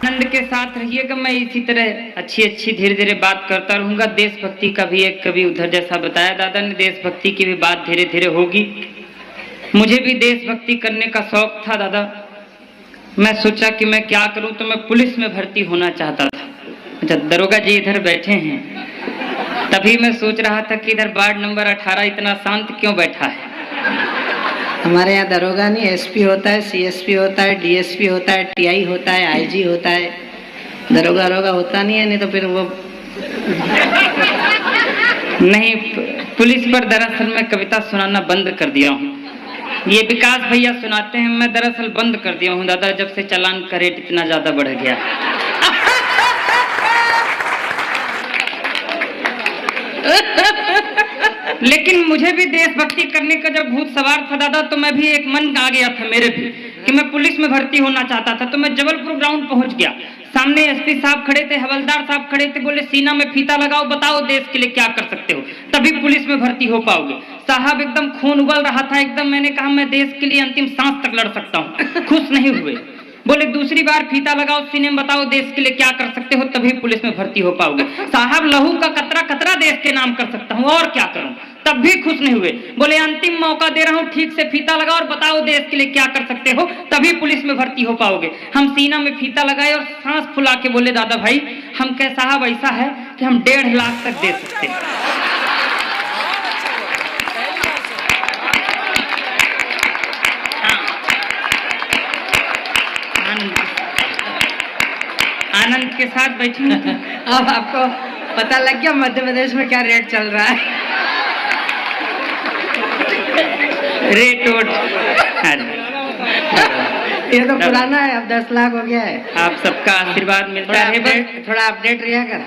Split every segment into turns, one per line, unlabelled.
आनंद के साथ रहिएगा। मैं इसी तरह अच्छी धीरे धीरे बात करता रहूंगा। देशभक्ति का भी एक कभी उधर जैसा बताया दादा ने, देशभक्ति की भी बात धीरे धीरे होगी। मुझे भी देशभक्ति करने का शौक था दादा। मैं सोचा कि मैं क्या करूं, तो मैं पुलिस में भर्ती होना चाहता था। अच्छा, दरोगा जी इधर बैठे हैं, तभी मैं सोच रहा था कि इधर वार्ड नंबर 18 इतना शांत क्यों बैठा है।
हमारे यहाँ दरोगा नहीं, एसपी होता है, सीएसपी होता है, डीएसपी होता है, टीआई होता है, आईजी होता है। दरोगा होता नहीं है, नहीं तो फिर वो
नहीं। पुलिस पर दरअसल मैं कविता सुनाना बंद कर दिया हूँ। ये विकास भैया सुनाते हैं, मैं दरअसल बंद कर दिया हूँ दादा, जब से चालान का रेट इतना ज्यादा बढ़ गया। लेकिन मुझे भी देशभक्ति करने का जब भूत सवार था दादा, तो मैं भी एक मन आ गया था मेरे भी कि मैं पुलिस में भर्ती होना चाहता था। तो मैं जबलपुर ग्राउंड पहुंच गया। सामने एसपी साहब खड़े थे, हवलदार साहब खड़े थे। बोले सीना में फीता लगाओ, बताओ देश के लिए क्या कर सकते हो, तभी पुलिस में भर्ती हो पाओगे। साहब एकदम खून उबल रहा था एकदम। मैंने कहा मैं देश के लिए अंतिम सांस तक लड़ सकता हूँ। खुश नहीं हुए। बोले दूसरी बार फीता लगाओ सीने में, बताओ देश के लिए क्या कर सकते हो, तभी पुलिस में भर्ती हो पाओगे। साहब लहू का कतरा कतरा देश के नाम कर सकता हूँ, और क्या करूं, तब भी खुश नहीं हुए। बोले अंतिम मौका दे रहा हूँ, ठीक से फीता लगाओ और बताओ देश के लिए क्या कर सकते हो, तभी पुलिस में भर्ती हो पाओगे। हम सीना में फीता लगाए और सांस फुला के बोले दादा भाई हम क्या साहब ऐसा है कि हम 1.5 लाख तक दे सकते हैं। आनंद के साथ बैठी हूँ।
अब आपको पता लग गया मध्य प्रदेश में क्या रेट चल रहा है।
रेट
ये तो पुराना है, अब 10 लाख हो गया है।
आप सबका आशीर्वाद मिलता है।
थोड़ा अपडेट रहा कर।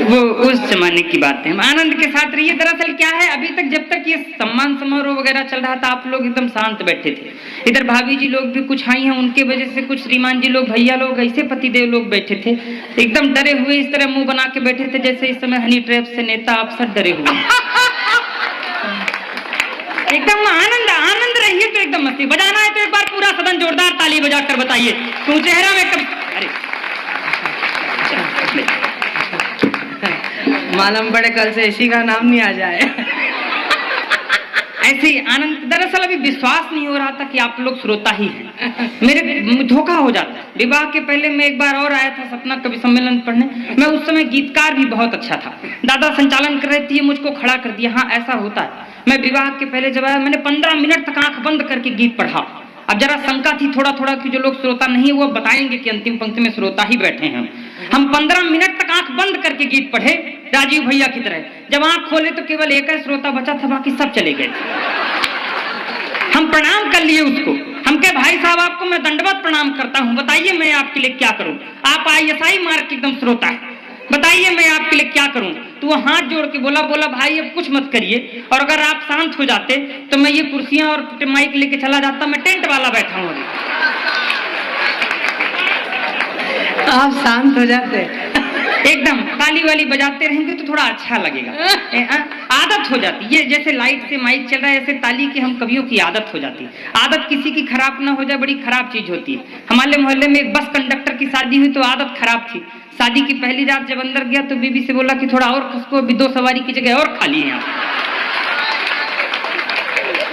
वो उस जमाने की बात है। आनंद के साथ रहिए। दरअसल क्या है, अभी तक जब तक ये सम्मान समारोह वगैरह चल रहा था, आप लोग एकदम शांत बैठे थे। इधर भाभी जी लोग भी कुछ आई हैं, उनके वजह से कुछ श्रीमान जी लोग, भैया लोग, ऐसे पतिदेव लोग बैठे थे एकदम डरे हुए, इस तरह मुंह बना के बैठे थे जैसे इस समय हनी ट्रैप से नेता अफसर डरे हुए। एकदम आनंद रहिए। तो एकदम मस्ती बजाना है तो एक बार पूरा सदन जोरदार ताली बजाकर बताइए तू चेहरा में कब। अरे
मालूम पड़े कल से इसी का नाम नहीं आ जाए।
ऐसे ही आनंद। दरअसल अभी विश्वास नहीं हो रहा था कि आप लोग श्रोता ही हैं। मेरे धोखा हो जाता है। विवाह के पहले मैं एक बार और आया था सपना कवि सम्मेलन पढ़ने। मैं उस समय गीतकार भी बहुत अच्छा था। दादा संचालन कर रहे थे, मुझको खड़ा कर दिया। हाँ ऐसा होता है। मैं विवाह के पहले जब आया, मैंने 15 मिनट तक आंख बंद करके गीत पढ़ा। अब जरा शंका थी थोड़ा थोड़ा कि जो लोग श्रोता नहीं वो बताएंगे कि अंतिम पंक्ति में श्रोता ही बैठे हैं। हम 15 मिनट तक आंख बंद करके गीत पढ़े राजीव भैया की तरह। जब आंख खोले तो केवल एक ही श्रोता बचा था, बाकी सब चले गए। हम प्रणाम कर लिए उसको। हम कहे भाई साहब आपको मैं दंडवत प्रणाम करता हूँ, बताइए मैं आपके लिए क्या करूँ। आप ISI मार्क एकदम श्रोता है, बताइए मैं आपके लिए क्या करूं। तो वो हाथ जोड़ के बोला भाई अब कुछ मत करिए, और अगर आप शांत हो जाते तो मैं ये कुर्सियां और माइक लेके चला जाता, मैं टेंट वाला बैठा हूं।
आप शांत हो जाते
एकदम ताली वाली बजाते रहेंगे तो थोड़ा अच्छा लगेगा। आदत हो जाती है, जैसे लाइट से माइक चल रहा है ऐसे ताली की हम कवियों की आदत हो जाती है। आदत किसी की खराब ना हो जाए बड़ी खराब चीज होती है। हमारे मोहल्ले में एक बस कंडक्टर की शादी हुई तो आदत खराब थी। शादी की पहली रात जब अंदर गया तो बीबी से बोला कि थोड़ा और खसको, अभी 2 सवारी की जगह और खाली है।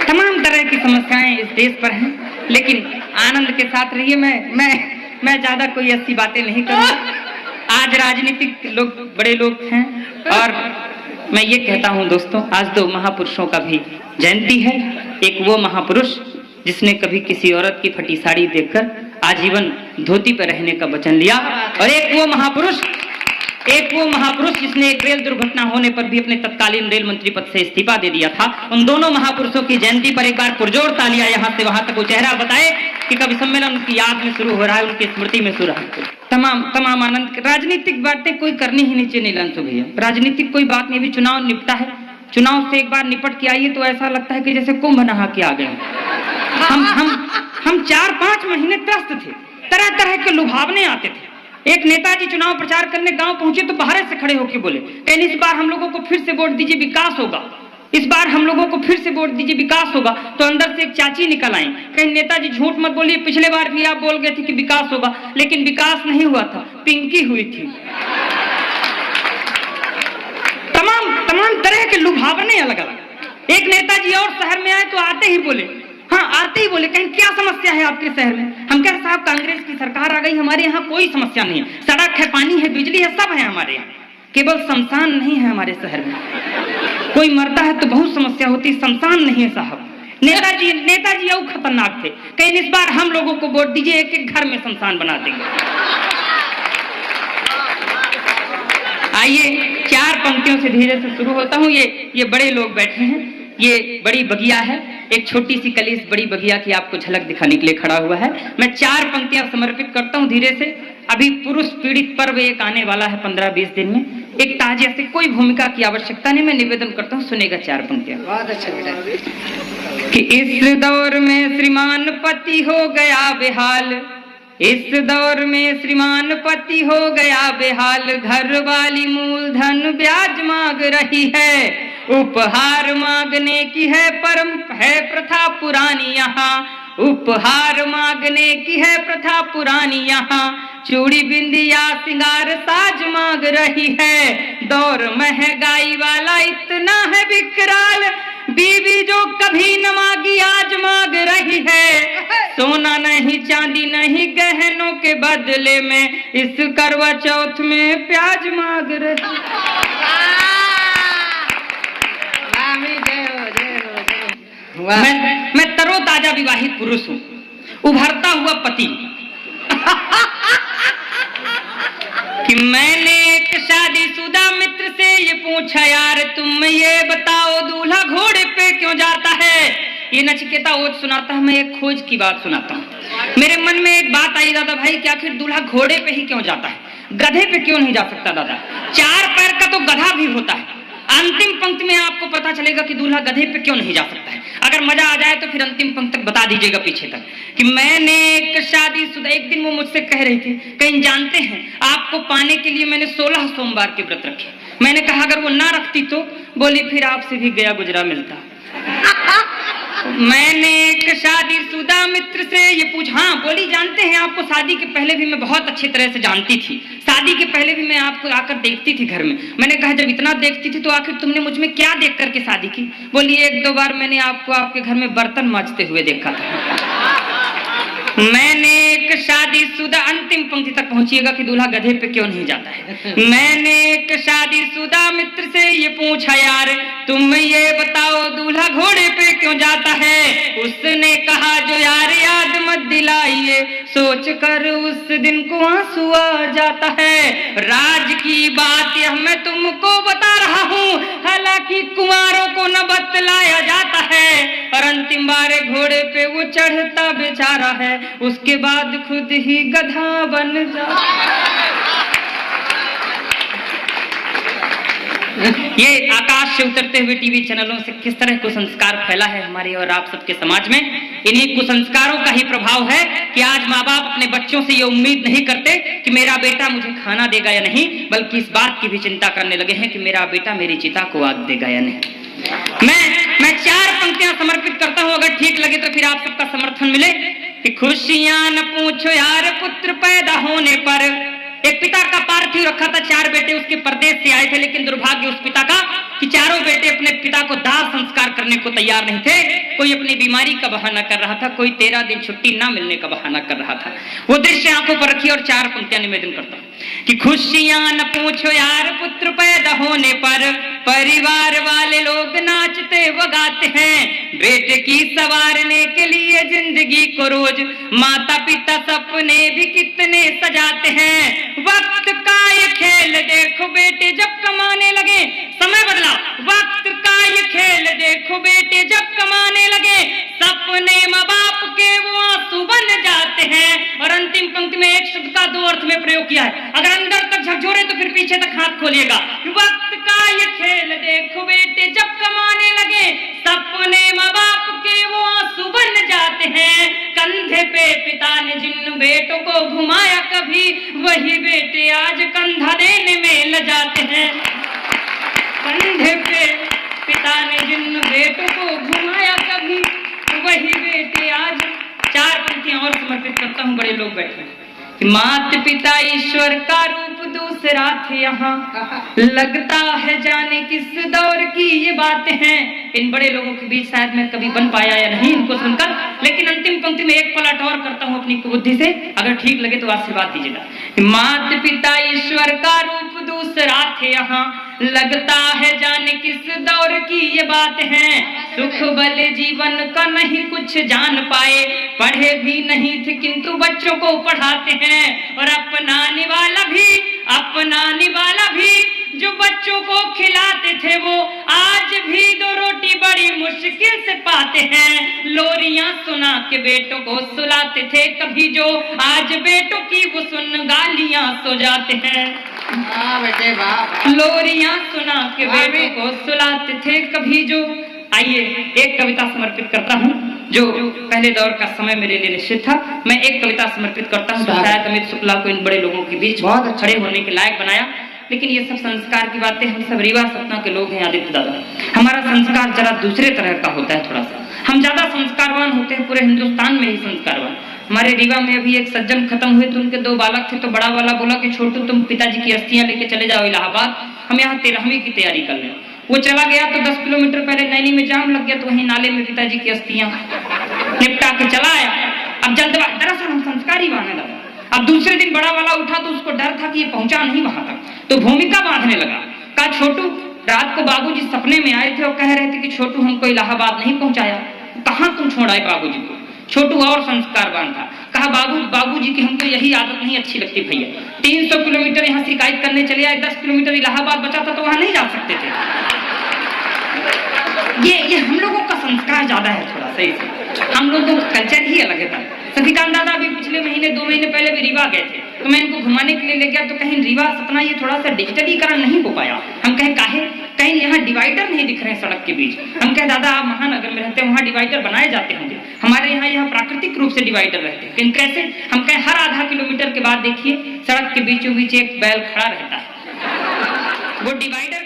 तमाम तरह की समस्याएं इस देश पर हैं, लेकिन आनंद के साथ रहिए। मैं ज्यादा कोई ऐसी बातें नहीं करूंगा। आज राजनीतिक लोग बड़े लोग हैं, और मैं ये कहता हूं दोस्तों, आज 2 महापुरुषों का भी जयंती है। एक वो महापुरुष जिसने कभी किसी औरत की फटी साड़ी देखकर आजीवन धोती पर रहने का वचन लिया, और एक वो महापुरुष जिसने एक रेल दुर्घटना होने पर भी अपने तत्कालीन रेल मंत्री पद से इस्तीफा दे दिया था। उन दोनों महापुरुषों की जयंती पर एक बार पुरजोर तालियां यहाँ से वहां तक वो चेहरा बताए कि कवि सम्मेलन उनकी याद में शुरू हो रहा है, उनकी स्मृति में शुरू है। तमाम आनंद। राजनीतिक बातें कोई करनी ही नहीं चाहिए नीलांशु भैया। राजनीतिक कोई बात नहीं। अभी चुनाव निपटा है, चुनाव से एक बार निपट के आइए तो ऐसा लगता है कि जैसे कुंभ नहा के आ गए। हम 4-5 महीने त्रस्त थे, तरह तरह के लुभावने आते थे। एक नेताजी चुनाव प्रचार करने गांव पहुंचे तो बाहर से खड़े होकर बोले, इस बार हम लोगों को फिर से वोट दीजिए, विकास होगा। इस बार हम लोगों को फिर से वोट दीजिए, विकास होगा। तो अंदर से एक चाची निकल आई, कहीं नेताजी झूठ मत बोलिए, पिछले बार भी आप बोल गए थे कि विकास होगा, लेकिन विकास नहीं हुआ था, पिंकी हुई थी। तमाम तरह के लुभावने अलग अलग। एक नेताजी और शहर में आए तो आते ही बोले, कहीं क्या समस्या है आपके शहर में? हम कह साहब कांग्रेस की सरकार आ गई, हमारे यहाँ कोई समस्या नहीं है, सड़क है, पानी है, बिजली है, सब है हमारे यहाँ, केवल शमशान नहीं है हमारे शहर में। कोई मरता है तो बहुत समस्या होती, शमशान नहीं है साहब। नेताजी और खतरनाक थे, कहीं इस बार हम लोगों को वोट दीजिए, एक एक घर में शमशान बना देंगे। आइए 4 पंक्तियों से धीरे से शुरू होता हूँ। ये बड़े लोग बैठे हैं, ये बड़ी बगिया है, एक छोटी सी कली इस बड़ी बगिया की आपको झलक दिखाने के लिए खड़ा हुआ है। मैं 4 पंक्तियां समर्पित करता हूँ धीरे से। अभी पुरुष पीड़ित पर्व एक आने वाला है 15-20 दिन में, एक ताजिया से, कोई भूमिका की आवश्यकता नहीं, मैं निवेदन करता हूँ, सुनेगा 4 पंक्तियां।
बहुत अच्छा बेटा।
कि इस दौर में श्रीमान पति हो गया बेहाल, इस दौर में श्रीमान पति हो गया बेहाल, घर वाली मूलधन ब्याज मांग रही है, उपहार मांगने की है परम है प्रथा पुरानी यहाँ, उपहार मांगने की है प्रथा पुरानी यहाँ, चूड़ी बिंदिया सिंगार साज मांग रही है, दौर महंगाई वाला इतना है विकराल, बीवी जो कभी न मांगी आज मांग रही है, सोना नहीं चांदी नहीं गहनों के बदले में, इस करवा चौथ में प्याज मांग रही। मैं तरोताजा विवाहित पुरुष हूँ, उभरता हुआ पति कि मैंने एक शादीशुदा मित्र से ये पूछा, यार तुम ये बताओ दूल्हा घोड़े पे क्यों जाता है? ये नचिकेता ओज सुनाता है, मैं एक खोज की बात सुनाता हूँ। मेरे मन में एक बात आई, दादा भाई कि आखिर दूल्हा घोड़े पे ही क्यों जाता है, गधे पे क्यों नहीं जा सकता? दादा 4 पैर का तो गधा भी होता है। अंतिम पंक्ति में आपको पता चलेगा कि दूल्हा गधे पे क्यों नहीं जा सकता है। अगर मजा आ जाए तो फिर अंतिम पंक्ति तक बता दीजिएगा पीछे तक कि मैंने एक शादीशुदा, एक दिन वो मुझसे कह रही थी, कहीं जानते हैं आपको पाने के लिए मैंने 16 सोमवार के व्रत रखे। मैंने कहा अगर वो ना रखती तो? बोली फिर आपसे भी गया गुजरा मिलता। मैंने एक शादीशुदा मित्र से ये पूछा, हाँ बोली जानते हैं आपको शादी के पहले भी मैं बहुत अच्छी तरह से जानती थी, शादी के पहले भी मैं आपको आकर देखती थी घर में। मैंने कहा जब इतना देखती थी तो आखिर तुमने मुझ में क्या देख करके शादी की? बोली 1-2 बार मैंने आपको आपके घर में बर्तन मांजते हुए देखा था। मैंने एक शादीशुदा, अंतिम पंक्ति तक पहुंचिएगा कि दूल्हा गधे पे क्यों नहीं जाता है। मैंने एक शादीशुदा मित्र से ये पूछा, यार तुम ये बताओ दूल्हा घोड़े पे क्यों जाता है? उसने कहा जो यार याद मत दिलाइए, सोच कर उस दिन को आंसू आ जाता है। राज की बात यह मैं तुमको बता रहा हूँ, हालांकि कुंवारों को न बतलाया जाता है, और अंतिम बार घोड़े पे वो चढ़ता बेचारा है, उसके बाद खुद ही गधा बन जाता। ये आकाश से उतरते हुए टीवी चैनलों से किस तरह कुसंस्कार फैला है हमारे और आप सबके समाज में। इन्हीं कुसंस्कारों का ही प्रभाव है कि आज माँ बाप अपने बच्चों से ये उम्मीद नहीं करते कि मेरा बेटा मुझे खाना देगा या नहीं, बल्कि इस बात की भी चिंता करने लगे हैं कि मेरा बेटा मेरी चिता को आग देगा या नहीं। मैं 4 पंक्तियां समर्पित करता हूं, अगर ठीक लगे तो फिर आप सबका समर्थन मिले। कि खुशियां न पूछो यार पुत्र पैदा होने पर, एक पिता का पार्थिव रखा था, 4 बेटे उसके परदेश से आए थे, लेकिन दुर्भाग्य उस पिता का कि चारों बेटे अपने पिता को दाह संस्कार करने को तैयार नहीं थे। कोई अपनी बीमारी का बहाना कर रहा था, कोई 13 दिन छुट्टी ना मिलने का बहाना कर रहा था। वो दृश्य आंखों पर रखी और 4 पंक्तियां निवेदन करता हूं कि खुशियां न पूछो यार पुत्र पैदा होने पर, परिवार वाले लोग नाचते व गाते हैं, बेटे की संवारने के लिए जिंदगी को रोज माता पिता सपने भी कितने सजाते हैं। वक्त का ये खेल देखो बेटे जब कमाने लगे, समय बदला, वक्त का ये खेल देखो बेटे जब कमाने लगे, सपने माँ बाप के वो आंसू बन जाते हैं। और अंतिम पंक्ति में एक शब्द का 2 अर्थ में प्रयोग किया है, अगर अंदर तक झकझोरे तो फिर पीछे तक हाथ खोलिएगा। वक्त का ये खेल देखो बेटे जब कमाने लगे, सपने माँ बाप के वो आंसू बन जाते हैं। कंधे पे पिता ने जिन बेटों को घुमाया कभी, वही बेटे आज कंधा देने में लजाते हैं। कंधे पे पिता ने जिन बेटों को घुमाया कभी वही बेटे आज। 4 पंक्तियां और समर्पित करता हूँ, बड़े लोग बैठे हैं। माता पिता ईश्वर का रूप दूसरा थे यहाँ, लगता है जाने किस दौर की ये बातें हैं। इन बड़े लोगों के बीच शायद मैं कभी बन पाया या नहीं इनको सुनकर, लेकिन अंतिम पंक्ति में एक पलट और करता हूँ अपनी बुद्धि से, अगर ठीक लगे तो आशीर्वाद दीजिएगा। माता पिता ईश्वर का रूप दूसरा थे यहाँ, लगता है जाने किस दौर की ये बात है। सुख भले जीवन का नहीं कुछ जान पाए, पढ़े भी नहीं थे किंतु बच्चों को पढ़ाते हैं। और अपनाने वाला भी जो बच्चों को खिलाते थे वो आज भी 2 रोटी बड़ी मुश्किल से पाते हैं। लोरियां सुना के बेटों को सुलाते थे कभी जो, आज बेटों की वो सुन गालियां सो जाते हैं।
बेटे वाह।
लोरियां सुना के बेटों को सुलाते थे कभी जो। आइए एक कविता समर्पित करता हूँ जो पहले दौर का समय मेरे लिए निश्चित था। मैं एक कविता समर्पित करता हूँ, शायद अमित शुक्ला को इन बड़े लोगों के बीच बहुत खड़े होने के लायक बनाया। लेकिन ये सब संस्कार की बातें, हम सब रीवा सपना के लोग हैं आदित्य दादा। हमारा संस्कार जरा दूसरे तरह का होता है, थोड़ा सा हम ज्यादा संस्कारवान होते हैं, पूरे हिंदुस्तान में ही संस्कारवान। हमारे रीवा में अभी एक सज्जन खत्म हुए तो उनके 2 बालक थे, तो बड़ा वाला बोला कि छोटू तुम पिताजी की अस्थियां लेके चले जाओ इलाहाबाद, हम यहाँ 13वीं की तैयारी कर लें। वो चला गया तो 10 किलोमीटर पहले नैनी में जाम लग गया, तो वहीं नाले में पिताजी की अस्थियां निपटा के चला आया। अब जल्दबाजी, दरअसल हम संस्कारी वाहन है दादा। अब दूसरे दिन बड़ा वाला उठा तो उसको डर था कि ये पहुंचा नहीं वहां तक, तो भूमिका बांधने लगा। कहा छोटू, रात को बाबूजी सपने में आए थे और कह रहे थे कि छोटू हमको इलाहाबाद नहीं पहुंचाया, कहाँ तुम छोड़ आए बाबूजी को। छोटू और संस्कारवान था, कहा बाबूजी की हमको यही आदत नहीं अच्छी लगती भैया। 300 किलोमीटर यहाँ शिकायत करने चले आए, 10 किलोमीटर इलाहाबाद बचा था तो वहां नहीं जा सकते थे। ये हम लोगों का संस्कार ज्यादा है थोड़ा सही से, हम लोगों का कल्चर ही अलग है। सफीकान दादा अभी पिछले महीने 2 महीने पहले भी रीवा गए थे, तो मैं इनको घुमाने के लिए ले गया, तो कहीं रीवा सपना ये थोड़ा सा डिजिटलीकरण नहीं हो पाया। हम कहें काहे, कहीं यहाँ डिवाइडर नहीं दिख रहे सड़क के बीच। हम कहे दादा आप महानगर में रहते हैं, वहाँ डिवाइडर बनाए जाते होंगे, हमारे यहाँ प्राकृतिक रूप से डिवाइडर रहते हैं। कैसे? हम कहें हर आधा किलोमीटर के बाद देखिए सड़क के बीचों बीच एक बैल खड़ा रहता है, वो डिवाइडर